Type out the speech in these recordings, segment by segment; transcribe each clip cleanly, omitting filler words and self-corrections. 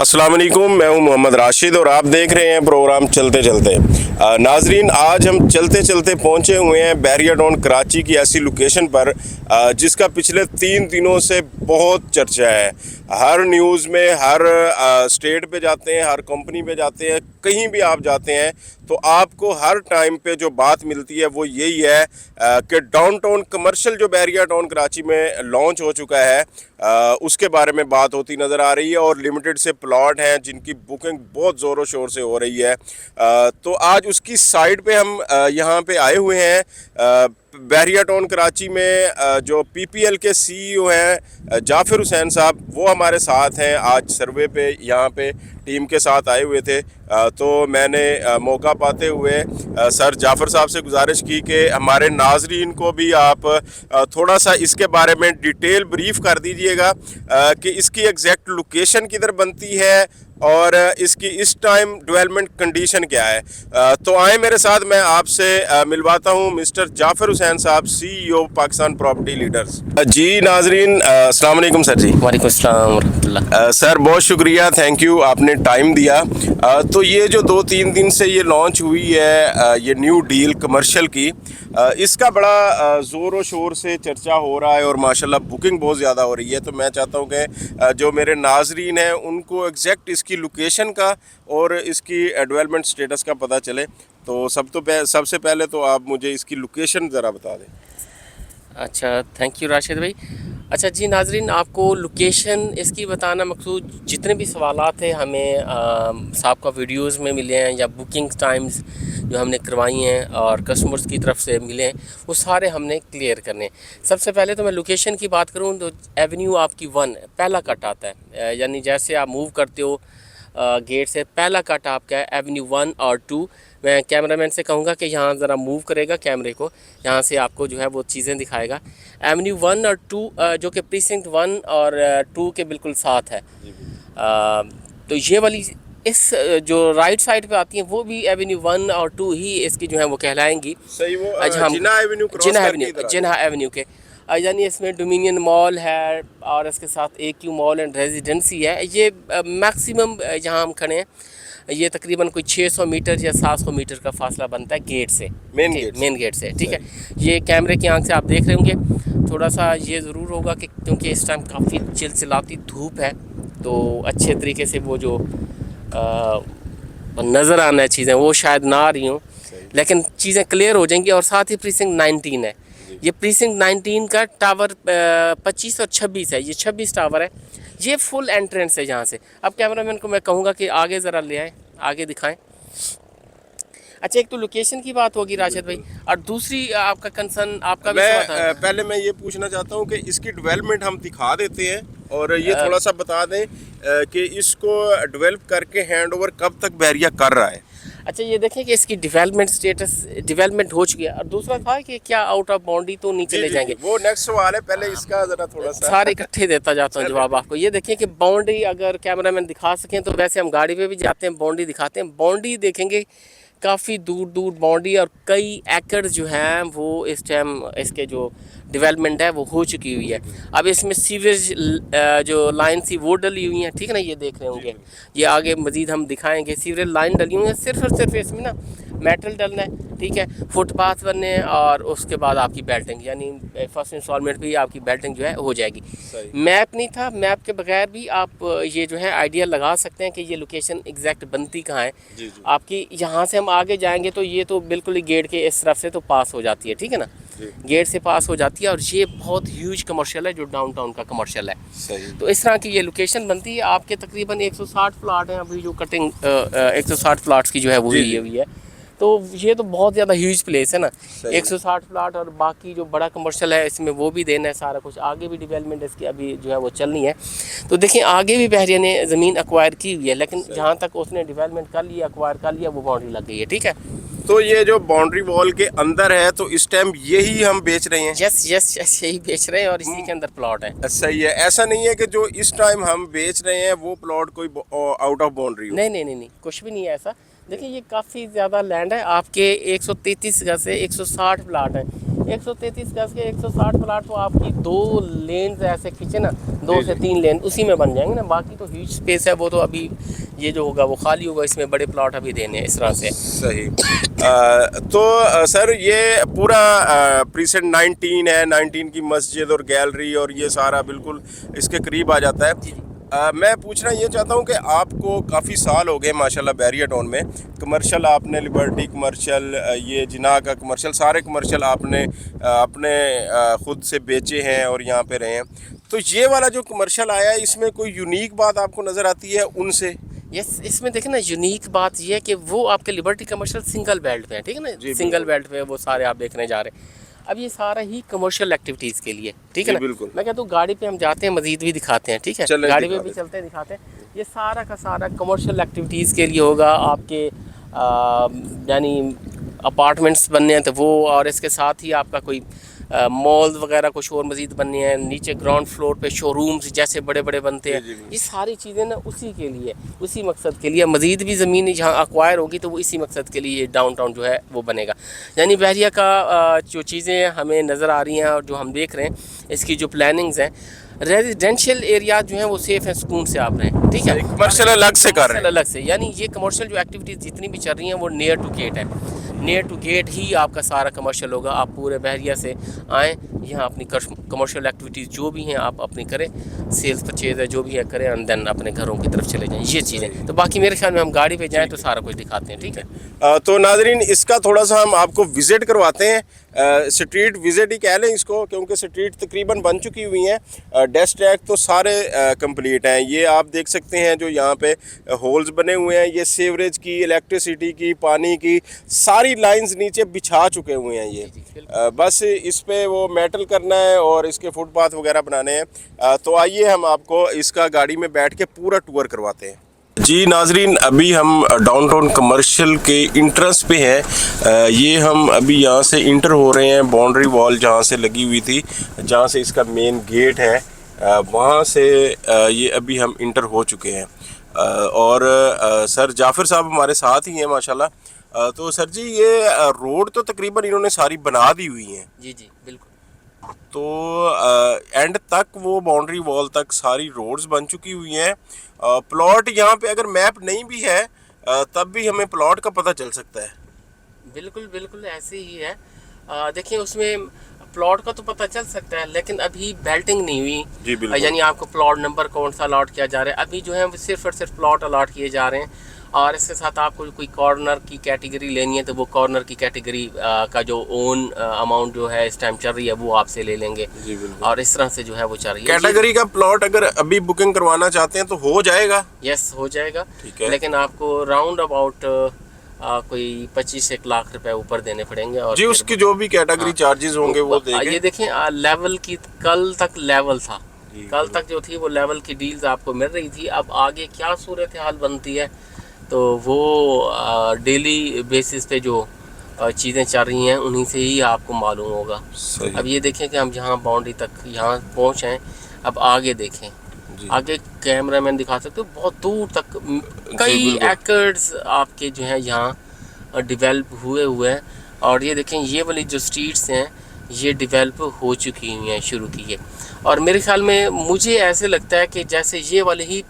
अस्सलाम वालेकुम, मैं हूं मोहम्मद राशिद और आप देख रहे हैं प्रोग्राम चलते चलते। नाजरीन, आज हम चलते चलते पहुंचे हुए हैं बैरिया टाउन कराची की ऐसी लोकेशन पर जिसका पिछले 3 दिनों से बहुत चर्चा है। हर न्यूज़ में, हर स्टेट पे जाते हैं, हर कंपनी पे जाते हैं, कहीं भी आप जाते हैं तो आपको हर टाइम पे जो बात मिलती है वो यही है कि डाउनटाउन कमर्शियल जो बैरिया टाउन कराची में लॉन्च हो चुका है उसके बारे में बात होती नज़र आ रही है और लिमिटेड से प्लॉट हैं जिनकी बुकिंग बहुत ज़ोरों शोर से हो रही है। तो आज उसकी साइड पे हम यहाँ पे आए हुए हैं। बैरिया टाउन कराची में जो पीपीएल के सीईओ हैं जाफिर हुसैन साहब, वो हमारे साथ हैं। आज सर्वे पे यहाँ पे टीम के साथ आए हुए थे, तो मैंने मौका पाते हुए सर जाफ़र साहब से गुजारिश की कि हमारे नाजरीन को भी आप थोड़ा सा इसके बारे में डिटेल ब्रीफ कर दीजिएगा कि इसकी एग्जैक्ट लोकेशन किधर बनती है और इसकी इस टाइम डेवलपमेंट कंडीशन क्या है। तो आए मेरे साथ, मैं आपसे मिलवाता हूं मिस्टर जाफिर हुसैन साहब, सीईओ पाकिस्तान प्रॉपर्टी लीडर्स। जी नाजरीन, अस्सलाम वालेकुम सर। जी वालेकुम अस्सलाम वरहमतुल्लाह। सर बहुत शुक्रिया, थैंक यू, आपने टाइम दिया। तो ये जो 2-3 दिन से ये लॉन्च हुई है ये न्यू डील कमर्शियल की, इसका बड़ा ज़ोर व शोर से चर्चा हो रहा है और माशाल्लाह बुकिंग बहुत ज़्यादा हो रही है। तो मैं चाहता हूँ कि जो मेरे नाजरीन हैं उनको एग्जैक्ट इसकी लोकेशन का और इसकी डेवलपमेंट स्टेटस का पता चले। तो सबसे पहले तो आप मुझे इसकी लोकेशन ज़रा बता दें। अच्छा, थैंक यू राशिद भाई। अच्छा जी नाजरीन, आपको लोकेशन इसकी बताना मकसूद, जितने भी सवालात थे हमें साहब का वीडियोज़ में मिले हैं या बुकिंग टाइम्स जो हमने करवाई हैं और कस्टमर्स की तरफ से मिले हैं, वो सारे हमने क्लियर करने। सबसे पहले तो मैं लोकेशन की बात करूं तो एवेन्यू आपकी 1 पहला कट आता है, यानी जैसे आप मूव करते हो गेट से पहला कट आपका है एवेन्यू 1 और 2। मैं कैमरामैन से कहूँगा कि यहाँ ज़रा मूव करेगा कैमरे को, यहाँ से आपको जो है वो चीज़ें दिखाएगा। एवेन्यू 1 और 2 जो कि प्रीसिंक्ट 1 और 2 के बिल्कुल साथ है। तो ये वाली इस जो राइट साइड पे आती हैं वो भी एवेन्यू 1 और 2 ही इसकी जो है वो कहलाएंगी। सही, वो जिन्ना एवेन्यू के, यानी इसमें डोमिनियन मॉल है और इसके साथ AQ मॉल एंड रेजिडेंसी है। ये मैक्सिमम जहाँ हम खड़े हैं ये तकरीबन कोई 600 मीटर या 700 मीटर का फासला बनता है गेट से, मेन गेट से। ठीक है, ये कैमरे की आंख से आप देख रहे होंगे। थोड़ा सा ये ज़रूर होगा कि क्योंकि इस टाइम काफ़ी चिलचिलाती धूप है तो अच्छे तरीके से वो जो नज़र आना है चीज़ें वो शायद ना आ रही हों, लेकिन चीज़ें क्लियर हो जाएंगी। और साथ ही प्रीसिंक्ट 19 है, ये प्रीसिंक्ट 19 का टावर 25 और 26 है, ये 26 टावर है। ये फुल एंट्रेंस है यहाँ से। अब कैमरामैन को मैं कहूँगा कि आगे ज़रा ले आए, आगे दिखाएं। अच्छा, एक तो लोकेशन की बात होगी राशिद भाई, और दूसरी आपका कंसर्न आपका भी पहले मैं ये पूछना चाहता हूँ कि इसकी डेवलपमेंट हम दिखा देते हैं और ये थोड़ा सा बता दें कि इसको डेवलप करके हैंड ओवर कब तक बैरिया कर रहा है। अच्छा, ये देखें कि इसकी डेवलपमेंट हो चुकी है। और दूसरा था कि क्या आउट ऑफ बाउंड्री तो नहीं चले जाएंगे, वो नेक्स्ट सवाल है। पहले इसका ज़रा थोड़ा सा सारे इकट्ठे देता जाता हूँ जवाब आपको। ये देखें कि बाउंड्री अगर कैमरामैन दिखा सकें तो, वैसे हम गाड़ी पे भी जाते हैं बाउंड्री दिखाते हैं, बाउंड्री देखेंगे काफ़ी दूर दूर बाउंड्री और कई एकड़ जो हैं वो इस टाइम इसके जो डेवलपमेंट है वो हो चुकी हुई है। अब इसमें सीवेज जो लाइन सी वो डली हुई हैं, ठीक है ना, ये देख रहे होंगे। ये आगे मज़ीद हम दिखाएंगे, सीवरेज लाइन डली हुई है, सिर्फ और सिर्फ इसमें ना मेटल डलना है, ठीक है, फुटपाथ बनने हैं और उसके बाद आपकी बेल्टिंग, यानी फर्स्ट इंस्टॉलमेंट भी आपकी बेल्टिंग जो है हो जाएगी। मैप नहीं था, मैप के बगैर भी आप ये जो है आइडिया लगा सकते हैं कि ये लोकेशन एग्जैक्ट बनती कहाँ है। आपकी यहाँ से हम आगे जाएंगे तो ये तो बिल्कुल ही गेट के इस तरफ से तो पास हो जाती है, ठीक है ना, गेट से पास हो जाती है। और ये बहुत ह्यूज कमर्शियल है जो डाउनटाउन का कमर्शियल है। तो इस तरह की ये लोकेशन बनती है। आपके तकरीबन 160 प्लाट हैं अभी जो कटिंग 160 प्लाट्स की जो है वो हुई है। तो ये तो बहुत ज़्यादा ह्यूज प्लेस है ना, 160 प्लाट, और बाकी जो बड़ा कमर्शियल है इसमें वो भी देना है सारा कुछ। आगे भी डेवलपमेंट इसकी अभी जो है वो चलनी है। तो देखिए आगे भी बहरिया ने ज़मीन एक्वायर की हुई है, लेकिन जहाँ तक उसने डेवलपमेंट कर लिया, एक्वायर कर लिया, वो बाउंड्री लग गई है, ठीक है। तो ये जो बाउंड्री वॉल के अंदर है तो इस टाइम यही हम बेच रहे हैं। यस यही बेच रहे हैं और इसी के अंदर प्लॉट है। सही है, ऐसा नहीं है कि जो इस टाइम हम बेच रहे हैं वो प्लॉट कोई आउट ऑफ बाउंड्री हो। नहीं, कुछ भी नहीं है ऐसा। देखिए ये काफ़ी ज़्यादा लैंड है, आपके 133 गज से 160 प्लाट है। 133 गज के 160 प्लाट तो आपकी 2 लेन ऐसे खींचे ना, 2 से 3 लेन उसी में बन जाएंगे ना। बाकी तो ह्यूज स्पेस है, वो तो अभी ये जो होगा वो खाली होगा, इसमें बड़े प्लॉट अभी देने हैं इस तरह से। सही। सर ये पूरा प्रीसेंट 19 है, 19 की मस्जिद और गैलरी और ये सारा बिल्कुल इसके करीब आ जाता है। मैं पूछना ये चाहता हूँ कि आपको काफ़ी साल हो गए माशाल्लाह बैरियर टाउन में, कमर्शियल आपने लिबर्टी कमर्शियल, ये जिना का कमर्शियल, सारे कमर्शियल आपने अपने ख़ुद से बेचे हैं और यहाँ पे रहे हैं। तो ये वाला जो कमर्शियल आया है, इसमें कोई यूनिक बात आपको नज़र आती है उनसे? यस, इसमें देखें ना, यूनिक बात ये है कि वो आपके लिबर्टी कमर्शियल सिंगल बेल्ट पे है, ठीक है ना, सिंगल बेल्ट पे वो सारे आप देखने जा रहे हैं। अब ये सारा ही कमर्शियल एक्टिविटीज़ के लिए, ठीक है ना। बिल्कुल। मैं कहता हूँ गाड़ी पे हम जाते हैं, मजीद भी दिखाते हैं, ठीक है, गाड़ी पे भी चलते हैं, दिखाते हैं। ये सारा का सारा कमर्शियल एक्टिविटीज़ के लिए होगा आपके, यानी अपार्टमेंट्स बनने हैं तो वो, और इसके साथ ही आपका कोई मॉल वगैरह कुछ और मज़ीद बनने हैं, नीचे ग्राउंड फ्लोर पे शोरूम्स जैसे बड़े बड़े बनते हैं, ये सारी चीज़ें ना उसी के लिए, उसी मकसद के लिए। मज़ीद भी ज़मीन जहाँ अक्वायर होगी तो वो इसी मकसद के लिए डाउनटाउन जो है वो बनेगा। यानी बहरिया का जो चीज़ें हमें नज़र आ रही हैं और जो हम देख रहे हैं, इसकी जो प्लानिंग्स हैं, रेजिडेंशियल एरिया जो हैं वो सेफ़ हैं, सुकून से आप रहें, ठीक है। कमर्शियल अलग से कर रहे हैं, अलग से, यानी ये कमर्शियल जो एक्टिविटीज़ जितनी भी चल रही हैं वो नियर टू गेट है, नियर टू गेट ही आपका सारा कमर्शियल होगा। आप पूरे बहरिया से आएँ, यहाँ अपनी कमर्शियल एक्टिविटीज़ जो भी हैं आप अपनी करें, सेल्स परचेज है जो भी है करें, एंड देन अपने घरों की तरफ चले जाएँ, ये चीज़ें। तो बाकी मेरे ख्याल में हम गाड़ी पे जाएँ तो सारा कुछ दिखाते हैं, ठीक है। तो नाज़रीन, इसका थोड़ा सा हम आपको विज़िट करवाते हैं, स्ट्रीट विज़िट ही कह लें इसको, क्योंकि स्ट्रीट तकरीबन बन चुकी हुई हैं। डस्ट ट्रैक तो सारे कंप्लीट हैं। ये आप देख सकते हैं जो यहाँ पे होल्स बने हुए हैं, ये सीवरेज की, इलेक्ट्रिसिटी की, पानी की सारी लाइंस नीचे बिछा चुके हुए हैं। ये बस इस पे वो मेटल करना है और इसके फुटपाथ वगैरह बनाने हैं। तो आइए हम आपको इसका गाड़ी में बैठ के पूरा टूर करवाते हैं। जी नाजरीन, अभी हम डाउनटाउन कमर्शियल के इंट्रेंस पे हैं। ये हम अभी यहाँ से इंटर हो रहे हैं, बाउंड्री वॉल जहाँ से लगी हुई थी, जहाँ से इसका मेन गेट है, वहाँ से ये अभी हम इंटर हो चुके हैं। और सर जाफ़र साहब हमारे साथ ही हैं माशाल्लाह। तो सर जी, ये रोड तो तकरीबन इन्होंने सारी बना दी हुई हैं। जी जी बिल्कुल। तो एंड तक वो बाउंड्री वॉल तक सारी रोड्स बन चुकी हुई हैं। प्लॉट यहाँ पे अगर मैप नहीं भी है तब भी हमें प्लॉट का पता चल सकता है। बिल्कुल बिल्कुल ऐसे ही है। देखिए, उसमें प्लॉट का तो पता चल सकता है, लेकिन अभी बेल्टिंग नहीं हुई। जी बिल्कुल। यानी आपको प्लॉट नंबर कौन सा अलॉट किया जा रहा है, अभी जो है वो सिर्फ और सिर्फ प्लॉट अलॉट किए जा रहे हैं। और इसके साथ आपको कोई कॉर्नर की कैटेगरी लेनी है तो वो कॉर्नर की कैटेगरी का जो ओन अमाउंट जो है इस टाइम चल रही है वो आपसे ले लेंगे। जी बिल्कुल। और इस तरह से जो है वो चल रही है। कैटेगरी का प्लॉट अगर अभी बुकिंग करवाना चाहते हैं तो हो जाएगा? यस, हो जाएगा। ठीक है। लेकिन आपको राउंड अबाउट कोई 25-1 लाख रुपए ऊपर देने पड़ेंगे। और जी, उसकी जो भी कैटेगरी चार्जेस होंगे वो देंगे। ये देखें, लेवल की कल तक लेवल था, कल तक जो थी वो लेवल की डील्स आपको मिल रही थी। अब आगे क्या सूरत हाल बनती है तो वो डेली बेसिस पे जो चीज़ें चल रही हैं उन्हीं से ही आपको मालूम होगा। अब ये देखें कि हम जहाँ बाउंड्री तक यहाँ पहुँचे हैं, अब आगे देखें, आगे कैमरा मैन दिखा सकते हो, बहुत दूर तक कई एकर्स आपके जो हैं यहाँ डेवलप हुए हैं। और ये देखें, ये वाली जो स्ट्रीट्स हैं ये डेवलप हो चुकी हुई हैं शुरू की है। और मेरे ख्याल में मुझे ऐसे लगता है कि जैसे ये वाले ही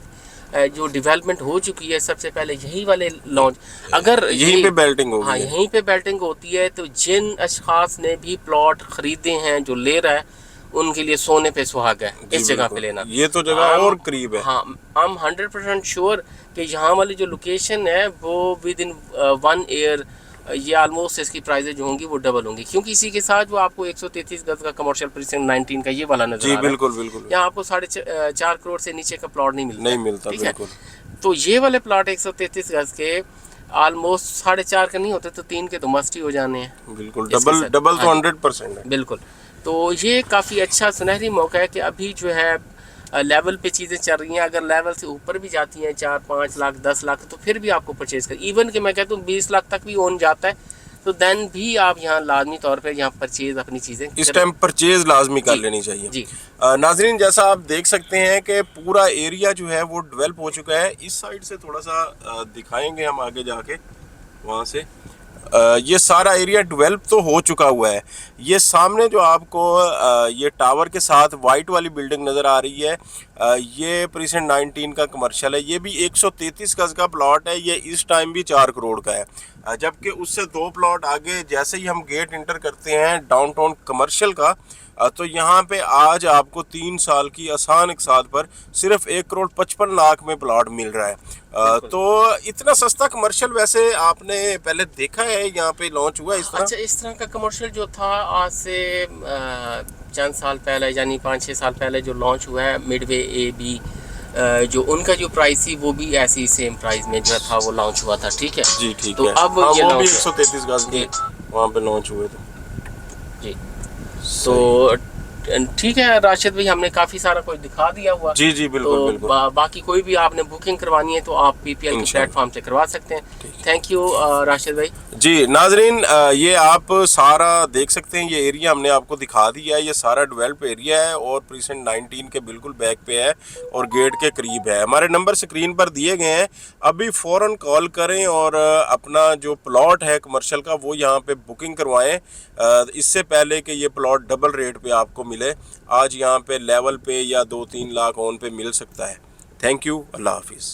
जो डेवलपमेंट हो चुकी है, सबसे पहले यही वाले लॉन्च, अगर यहीं पे बेल्टिंग होगी। हाँ, यहीं पे बेल्टिंग होती है तो जिन अशखास ने भी प्लॉट ख़रीदे हैं, जो ले रहा है, उनके लिए सोने पे सुहागा है इस जगह पे लेना। ये तो जगह और करीब है। हाँ, हम 100% श्योर कि यहाँ वाली जो लोकेशन है वो विद इन 1 ईयर ये आलमोस्ट इसकी प्राइजेज जो होंगी वो डबल होंगी, क्योंकि इसी के साथ वो आपको 133 गज का कमर्शियल प्रीसेंट 19 का ये वाला नजर आ रहा है। बिल्कुल बिल्कुल। यहाँ आपको 4.5 करोड़ से नीचे का प्लॉट नहीं मिलता। बिल्कुल। तो ये वाले प्लॉट 133 गज के ऑलमोस्ट 4.5 के नहीं होते तो 3 के तो मस्ट ही हो जाने हैं। बिल्कुल, डबल तो 100% है। बिल्कुल। तो ये काफ़ी अच्छा सुनहरी मौका है कि अभी जो है लेवल पे चीज़ें चल रही हैं। अगर लेवल से ऊपर भी जाती हैं 4-5 लाख 10 लाख तो फिर भी आपको परचेज़ कर, इवन कि मैं कहता हूँ 20 लाख तक भी ओन जाता है तो देन भी आप यहाँ लाजमी तौर पे यहाँ परचेज़ अपनी चीज़ें इस टाइम परचेज़ लाजमी कर लेनी चाहिए। जी नाजरीन, जैसा आप देख सकते हैं कि पूरा एरिया जो है वो डेवलप हो चुका है। इस साइड से थोड़ा सा दिखाएंगे हम आगे जाके वहाँ से। ये सारा एरिया डेवलप तो हो चुका हुआ है। ये सामने जो आपको ये टावर के साथ वाइट वाली बिल्डिंग नज़र आ रही है, ये प्रीसेंट 19 का कमर्शियल है। ये भी 133 गज का प्लॉट है। ये इस टाइम भी 4 करोड़ का है, जबकि उससे 2 प्लॉट आगे जैसे ही हम गेट इंटर करते हैं डाउनटाउन कमर्शियल का, तो यहाँ पे आज आपको 3 साल की आसान इकसात पर सिर्फ 1 करोड़ 55 लाख में प्लॉट मिल रहा है। तो इतना सस्ता कमर्शियल वैसे आपने पहले देखा है यहाँ पे लॉन्च हुआ है इस तरह? अच्छा, इस तरह का कमर्शियल जो था आज से चंद साल पहले, यानी 5-6 साल पहले जो लॉन्च हुआ है मिडवे ए बी, जो उनका जो प्राइस थी वो भी ऐसी सेम प्राइस में जो था वो लॉन्च हुआ था। ठीक है जी ठीक तो है। अब हाँ, ये वो भी launch- 133 गज के वहाँ पे लॉन्च हुए थे। जी तो ठीक है राशिद भाई, हमने काफ़ी सारा कुछ दिखा दिया हुआ। जी जी बिल्कुल तो बिल्कुल। बाकी कोई भी आपने बुकिंग करवानी है तो आप पीपीएल के इंशाल्लाह। प्लेटफॉर्म से करवा सकते हैं। थैंक यू राशिद भाई। जी नाजरीन, ये आप सारा देख सकते हैं, ये एरिया हमने आपको दिखा दिया है। ये सारा डेवलप एरिया है और प्रीसेंट 19 के बिल्कुल बैक पे है और गेट के करीब है। हमारे नंबर स्क्रीन पर दिए गए हैं, अभी फ़ौरन कॉल करें और अपना जो प्लॉट है कमर्शियल का वो यहाँ पे बुकिंग करवाएं, इससे पहले कि ये प्लॉट डबल रेट पे आपको मिले। आज यहाँ पे लेवल पे या 2-3 लाख ऑन पे मिल सकता है। थैंक यू, अल्लाह हाफिज़।